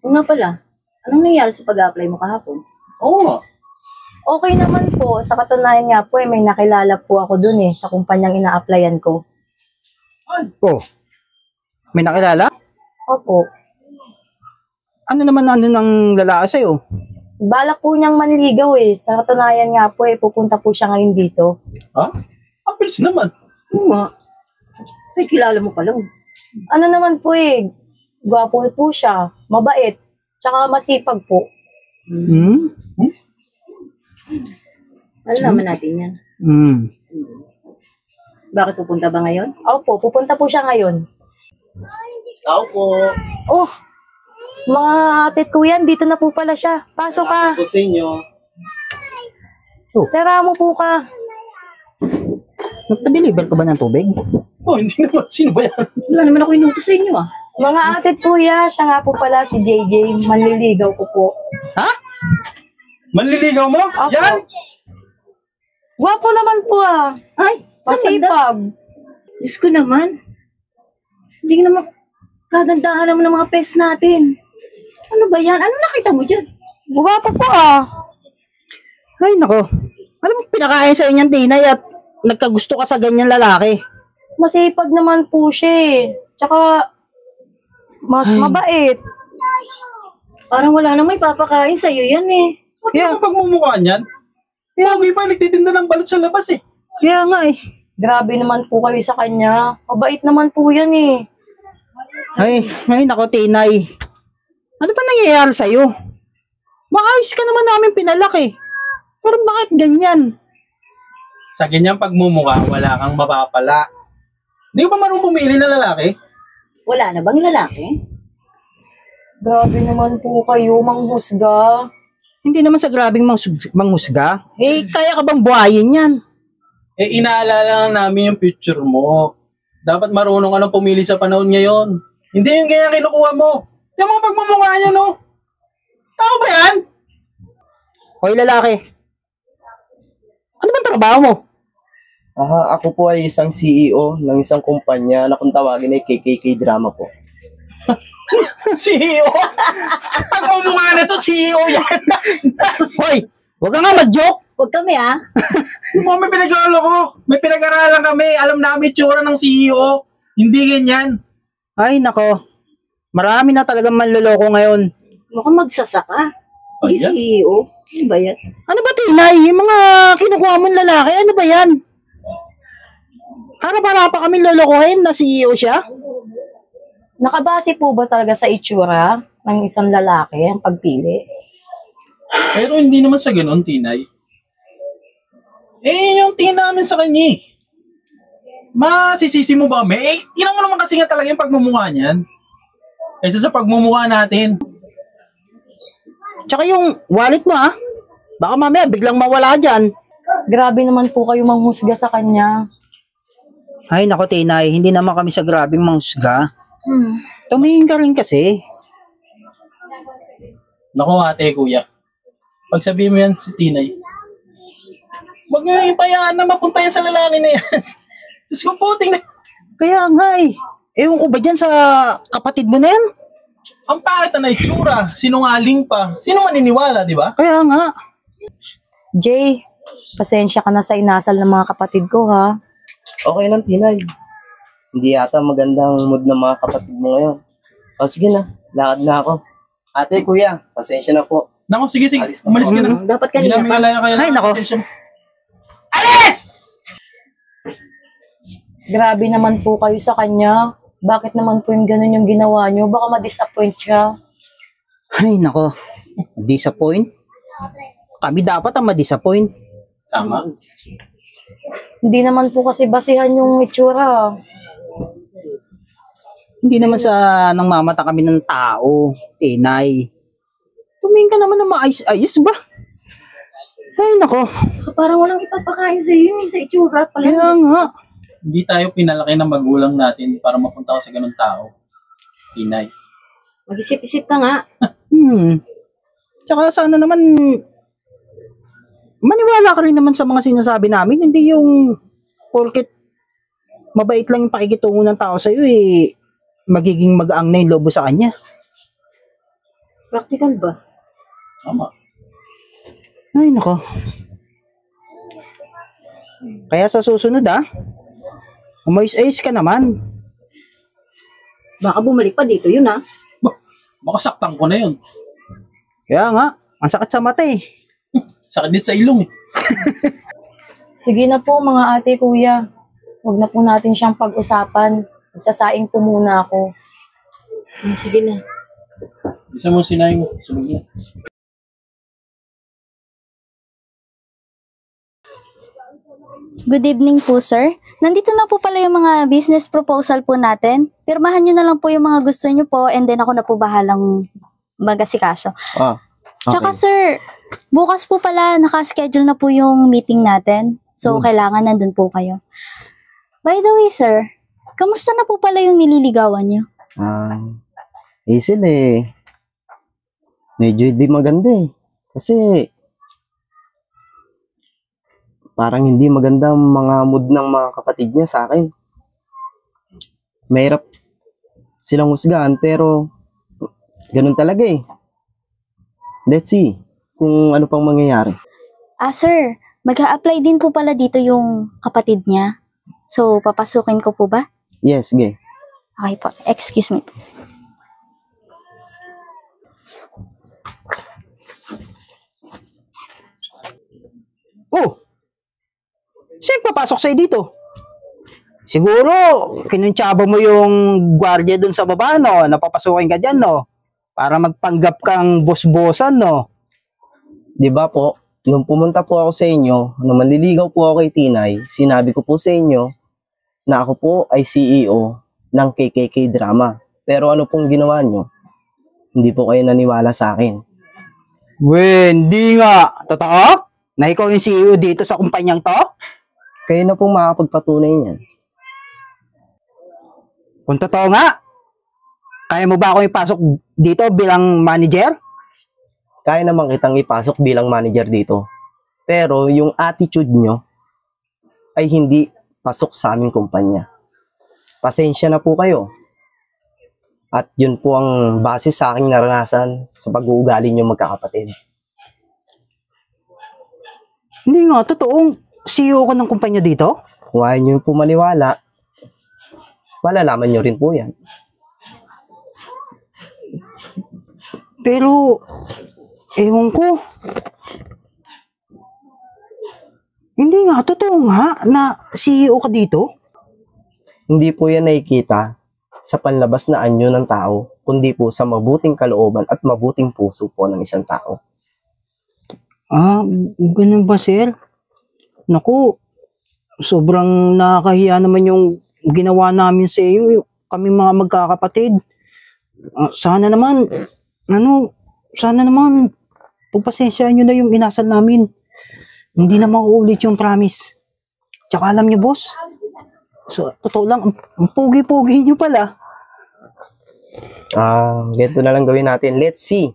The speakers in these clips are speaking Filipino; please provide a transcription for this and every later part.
O nga pala, anong nangyari sa pag-apply mo kahapon? Oo nga. Okay naman po. Sa katunayan nga po, may nakilala po ako dun sa kumpanyang ina-applyan ko. Oh, may nakilala? Opo. Ano naman ng lalaki sa'yo? Balak po niyang manligaw Sa katunayan nga po pupunta po siya ngayon dito. Ha? Ang bilis naman. Oo nga. Ay, kilala mo pa lang. Ano naman po gwapo po siya, mabait, tsaka masipag po. Hmm? Malalaman natin yan. Hmm. Bakit pupunta ba ngayon? Opo, pupunta po siya ngayon. Tao po. Oh, mga atit ko yan, dito na po pala siya. Pasok ka. Po sa inyo. Tara mo po ka. Nagpa-deliver ka ba ng tubig? Oh, hindi naman. Sino ba yan? Wala naman ako inutos sa inyo ah. Mga atit kuya, siya nga po pala si JJ, manliligaw ko po. Ha? Manliligaw mo? Opo. Yan? Gwapo naman po Ay, sa banda? Masipag. Diyos ko naman. Hindi naman kagandahan naman ng mga pes natin. Ano ba yan? Ano nakita mo dyan? Gwapo po Ay, nako. Ano mo pinakain sa inyong tinay at nagkagusto ka sa ganyan lalaki? Masipag naman po siya Tsaka, mas mabait. Parang wala namang ipapakain sa'yo yan eh. Ano pag mumukha niyan? Pogi pa, nagtitinda ng balot sa labas eh. Kaya nga Grabe naman po kayo sa kanya. Mabait naman po yan Ay, nako tinay. Ano ba nangyayari sa'yo? Maayos ka naman namin pinalaki. Pero bakit ganyan? Sa ganyang pagmumukha, wala kang mapapala. Hindi ko ba marunong pumili na lalaki? Wala na bang lalaki? Grabe naman po kayo, manghusga. Hindi naman sa grabing manghusga. Kaya ka bang buhayin yan? Inaalala lang namin yung future mo. Dapat marunong ka nang pumili sa panahon ngayon. Hindi yung ganyan kinukuha mo. Yung mga pagmumukha niya, no? Tao ba yan? Hoy lalaki. Ano bang trabaho mo? Ako po ay isang CEO ng isang kumpanya na kung tawagin ay KKK Drama po. CEO? Pagmumukha na to, CEO yan. Hoy, huwag ka nga mag-joke. Huwag kami ah. May pinaglolo ko. May pinag-aralan kami. Alam namin tsura ng CEO. Hindi ganyan. Ay, nako. Marami na talagang manloloko ngayon. Mukhang magsasaka. Hindi Ayan. CEO. Ano ba yan? Ano ba, Tinay? Yung mga kinukuha mong lalaki, ano ba yan? Harap-harap kami lolokohin na CEO siya? Nakabase po ba talaga sa itsura ng isang lalaki ang pagpili? Pero hindi naman sa ganun, Tinay. Yun yung tingin namin sa kanya. Masisisi mo ba, may? Tingnan mo naman kasi nga talaga yung pagmumukha niyan. Kaysa sa pagmumukha natin. Tsaka yung wallet mo, baka mamaya biglang mawala dyan. Grabe naman po kayo manghusga sa kanya. Ay, nako, Tinay. Hindi naman kami sa grabing manghusga. Tumingin ka rin kasi. Naku ate, kuya. Pag sabihin mo yan si Tinay, huwag nyo yung ipayaan na mapunta yan sa lalaki na yan. Diyos ko po, tingnan. Kaya nga Ewan ko ba dyan sa kapatid mo na yan? Ang pangit na itsura, sinungaling pa. Sino maniniwala, di ba? Kaya nga. Jay, pasensya ka na sa inasal ng mga kapatid ko Okay lang, Tinay. Hindi yata magandang mood ng mga kapatid mo ngayon. O sige na, lakad na ako. Ate, kuya, pasensya na po. Naku, sige, Alis na umalis po. ka na. Dapat Hindi kanina namin pa. alaya kaya. Ay, nako. Alis! Grabe naman po kayo sa kanya. Bakit naman po yung ganun yung ginawa nyo? Baka ma-disappoint siya. Ay, nako. Disappoint? Kami dapat ang ma-disappoint. Tama. Hindi naman po kasi basihan yung itsura. Hindi naman sa nang mamata kami ng tao, Tinay. Tumingin ka naman na maayos-ayos ba? Ay, nako. Parang walang ipapakain sa'yo sa itsura pala. Kaya nga. Hindi tayo pinalaki ng magulang natin para mapunta ka sa ganun tao. Tinay. Mag-isip-isip ka nga. Tsaka sana naman maniwala ka rin naman sa mga sinasabi namin. Hindi yung porket mabait lang yung pakikitungo ng tao sa'yo magiging magaang na yung lobo sa kanya. Practical ba? Tama. Ay, nako. Kaya sa susunod umayos-ayos ka naman. Baka bumalik pa dito yun, Baka saktan ko na yun. Kaya nga, ang sakit sa mata eh. Sakit din sa ilong eh. Sige na po mga ate, kuya. Huwag na po natin siyang pag-usapan. Magsasaing po muna ako. Sige na. Isa mo sinayang sunod na. Good evening po, sir. Nandito na po pala yung mga business proposal po natin. Pirmahan nyo na lang po yung mga gusto nyo po and then ako na po bahalang mag-asikaso. Ah, Tsaka sir, bukas po pala naka-schedule na po yung meeting natin. So, kailangan nandun po kayo. By the way, sir, kamusta na po pala yung nililigawan nyo? Hazel medyo hindi maganda eh. Kasi parang hindi maganda ang mga mood ng mga kapatid niya sa akin. Mahirap silang husgahan pero ganun talaga eh. Let's see kung ano pang mangyayari. Sir, mag-a-apply din po pala dito yung kapatid niya. So, papasukin ko po ba? Yes, sige. Okay po. Excuse me po. Oh! Saan papasok sa'yo dito? Siguro, kinuntsaba mo yung gwardiya dun sa baba, no? Napapasukin ka dyan, no? Para magpanggap kang boss-bossan, no? Di ba po, nung pumunta po ako sa inyo, nung manliligaw po ako kay Tinay, sinabi ko po sa inyo na ako po ay CEO ng KKK Drama. Pero ano pong ginawa nyo? Hindi po kayo naniwala sa akin. Hindi nga. Totoo? Na ikaw yung CEO dito sa kumpanyang to? Kayo na pong makakapagpatunay niyan. Kung totoo nga, kaya mo ba ako ipasok dito bilang manager? Kaya naman kitang ipasok bilang manager dito. Pero yung attitude nyo ay hindi pasok sa aming kumpanya. Pasensya na po kayo. At yun po ang base sa aking naranasan sa pag-uugali nyo magkakapatid. Hindi nga, totoong CEO ka ng kumpanya dito? Kung ayaw nyo po maniwala, malalaman nyo rin po yan. Pero, ewan ko. Hindi nga, totoo nga na CEO ka dito? Hindi po yan nakikita sa panlabas na anyo ng tao, kundi po sa mabuting kalooban at mabuting puso po ng isang tao. Ganun ba, sir? Naku, sobrang nakakahiya naman yung ginawa namin sa iyo, kami mga magkakapatid. Sana naman, pagpasensyahan nyo na yung inasal namin. Hindi na mauulit yung promise. Tsaka alam nyo, boss, so, totoo lang, ang pogi-pogi nyo pala. Ganito na lang gawin natin. Let's see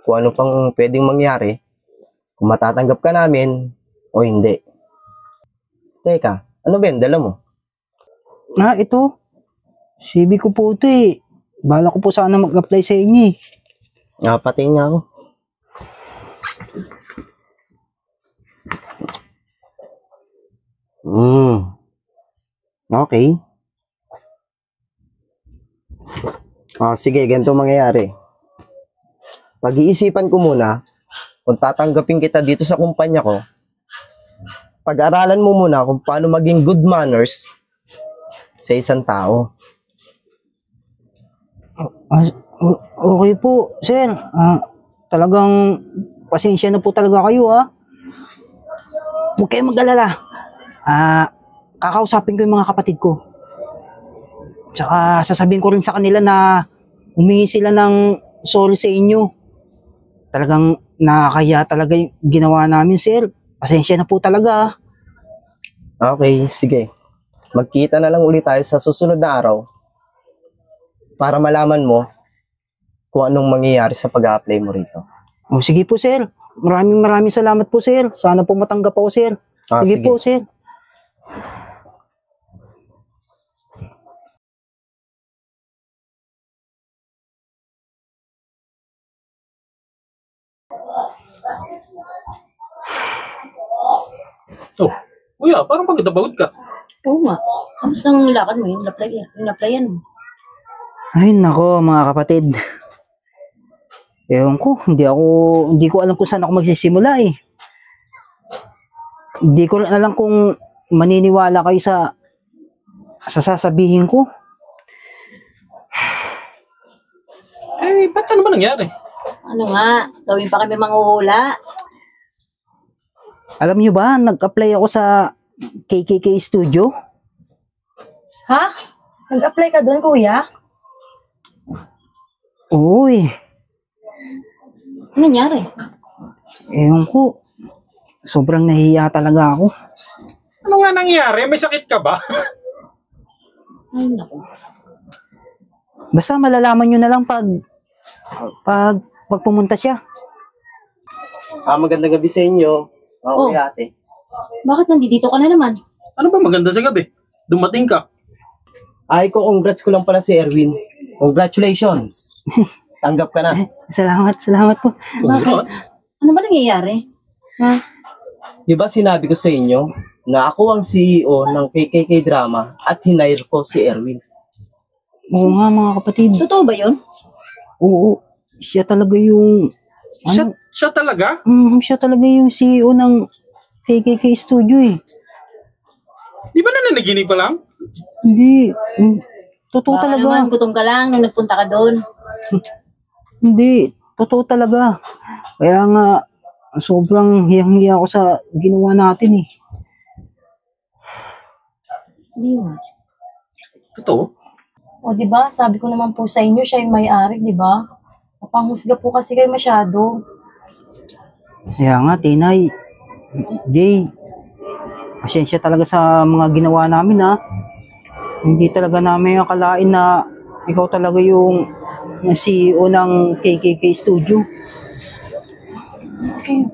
kung ano pang pwedeng mangyari. Kung matatanggap ka namin o hindi. Teka, ano ba yan? Dala mo? Ito. CV ko po ito eh. Bala ko po sana mag-apply sa inyo eh. Patingin nga ako. Okay. Sige, ganito mangyayari. Pag-iisipan ko muna kung tatanggapin kita dito sa kumpanya ko. Pag-aralan mo muna kung paano maging good manners sa isang tao. Okay po, sir. Talagang pasensya na po talaga kayo Huwag kayong mag-alala. Kakausapin ko yung mga kapatid ko. Tsaka sasabihin ko rin sa kanila na humingi sila ng sorry sa inyo. Talagang nakakaya talaga yung ginawa namin, sir. Pasensya na po talaga. Okay, sige. Magkita na lang ulit tayo sa susunod na araw para malaman mo kung anong mangyayari sa pag-a-apply mo rito. Sige po, sir. Maraming salamat po, sir. Sana po matanggap ako, sir. Sige po, sir. Kuya, parang pagod na pagod ka. Oo nga. Kamusta ang lakad mo? Yung applyan mo. Ay, nako, mga kapatid. Ewan ko, hindi ko alam kung saan ako magsisimula eh. Hindi ko rin alam kung maniniwala kayo sa sasabihin ko. Eh, ba't ano ba nangyari? Ano nga? Gawin pa kami manghuhula. Alam nyo ba, nag-apply ako sa KKK Studio. Ha? Nag-apply ka doon, kuya? Oo eh. Ano nangyari? Ewan ko, sobrang nahihiya talaga ako. Ano nga nangyari? May sakit ka ba? Ay, naku. Basta malalaman nyo na lang pag pumunta siya. Magandang gabi sa inyo. Mga Oh. kuya ate. Bakit nandito ka na naman? Ano ba maganda sa gabi? Dumating ka. Ay ko, congrats ko lang pala si Erwin. Congratulations. Tanggap ka na. Salamat po. Congrats. Ano ba nangyayari? Ha? Di ba sinabi ko sa inyo na ako ang CEO ng KKK Drama at hinire ko si Erwin. Oo nga mga kapatid. Totoo ba yun? Oo, siya talaga yung Siya talaga? siya talaga yung CEO ng KKK Studio eh. Di ba nananaginip pa lang? Hindi, totoo Baka talaga. naman, gutom ka lang nung nagpunta ka doon. Hindi, totoo talaga. Kaya nga, sobrang hiyang-hiya ako sa ginawa natin eh. Hindi nga. Totoo? O, di ba? Sabi ko naman po sa inyo, siya yung may-ari, di ba? Mapanghusga po kasi kayo masyado. Kaya nga, Tinay, Jay, pasensya talaga sa mga ginawa namin ha. Hindi talaga namin akalain na ikaw talaga yung CEO ng KKK Studio.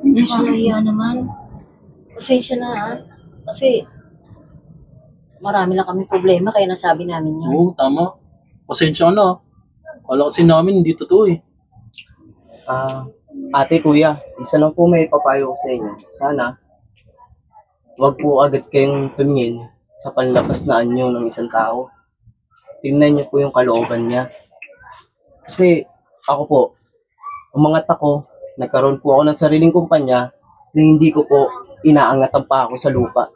Nakakaya naman. Pasensya na ha. Kasi marami lang kami problema kaya nasabi namin yun. Oo, tama. Pasensya ka na. Kala kasi namin hindi totoo eh. Ate, kuya, isa lang po may papayo ko sa inyo. Sana, wag po agad kayong tumingin sa panlabas na anyo ng isang tao. Tingnan niyo po yung kalooban niya. Kasi ako po, umangat ako, nagkaroon po ako ng sariling kumpanya na hindi ko po inaangatan pa ako sa lupa.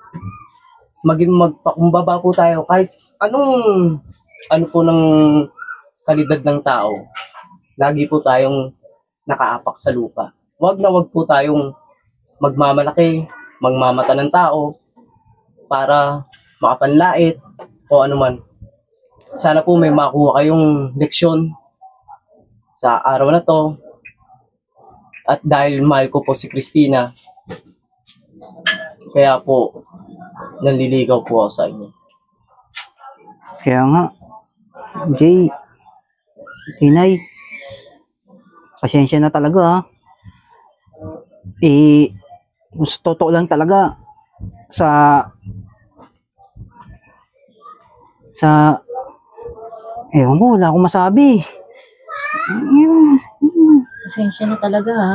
Maging magpakumbaba po tayo kahit ano po ng kalidad ng tao. Lagi po tayong nakaapak sa lupa. Wag na wag po tayong magmamalaki, magmamata ng tao para makapanlait o anuman. Sana po may makuha kayong leksyon sa araw na to. At dahil mahal ko po si Christina, kaya po nanliligaw po ako sa inyo. Kaya nga, Jay, Tinay, pasensya na talaga ha. Sa totoo lang talaga, ewan mo, wala akong masabi. Pasensya na talaga ha.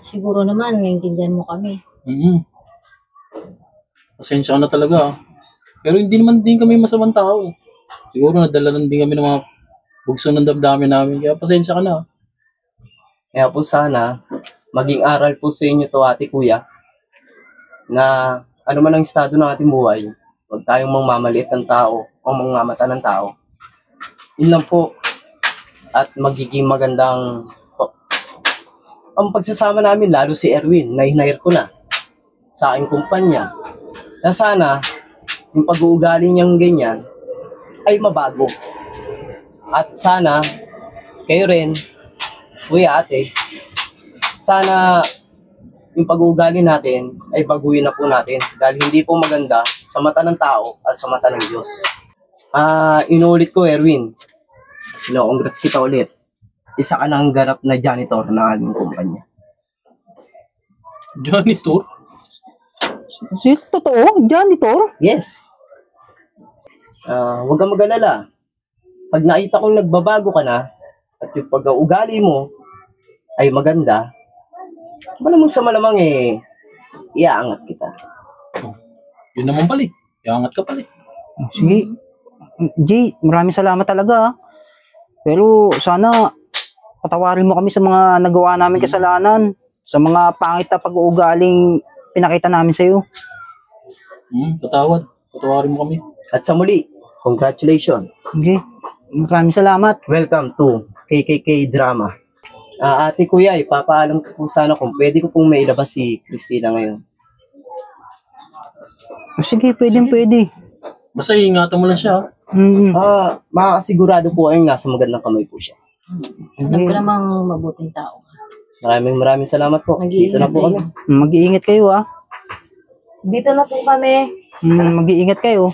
Siguro naman naiintindihan mo kami. Pasensya ka na talaga ah. Pero hindi naman din kami masamang tao eh. Siguro nadala lang din kami ng mga bugso ng damdamin namin. Kaya pasensya ka na ah. Kaya po sana, maging aral po sa inyo to ate kuya, na ano man ang estado ng ating buhay, huwag tayong mangmamaliit ng tao o mangmamata ng tao. Yun lang po. At magiging magandang ang pagsasama namin, lalo si Erwin, na hinire ko na sa aking kumpanya. Na sana, yung pag-uugali niyang ganyan, ay mabago. At sana, kayo rin, kuya ate, sana yung pag-uugali natin ay baguhin na po natin dahil hindi po maganda sa mata ng tao at sa mata ng Diyos. Inuulit ko, Erwin. Congrats kita ulit. Isa ka nang ganap na janitor ng aming kumpanya. Janitor? Totoo? Janitor? Yes. Huwag kang mag-alala. Pag nakita kong nagbabago ka na at yung pag-uugali mo ay maganda, malamang sa malamang iaangat kita. Yun naman pala eh. Iangat ka pala eh. Sige. Jay, maraming salamat talaga. Pero sana patawarin mo kami sa mga nagawa namin kasalanan, sa mga pangit na pag-uugaling pinakita namin sa iyo. Patawarin mo kami. At sa muli, congratulations. Sige. Maraming salamat. Welcome to KKK Drama. Ate kuya, ipapaalam ko po sana kung pwede ko pong mailabas si Christina ngayon. Sige, pwede. Basta ingatan mo lang siya. Makakasigurado po kayong nasa magandang kamay po siya. Alam ko namang mabuting tao. Maraming salamat po. Dito na po kami. Mag-iingat kayo Dito na po kami. Mag-iingat kayo.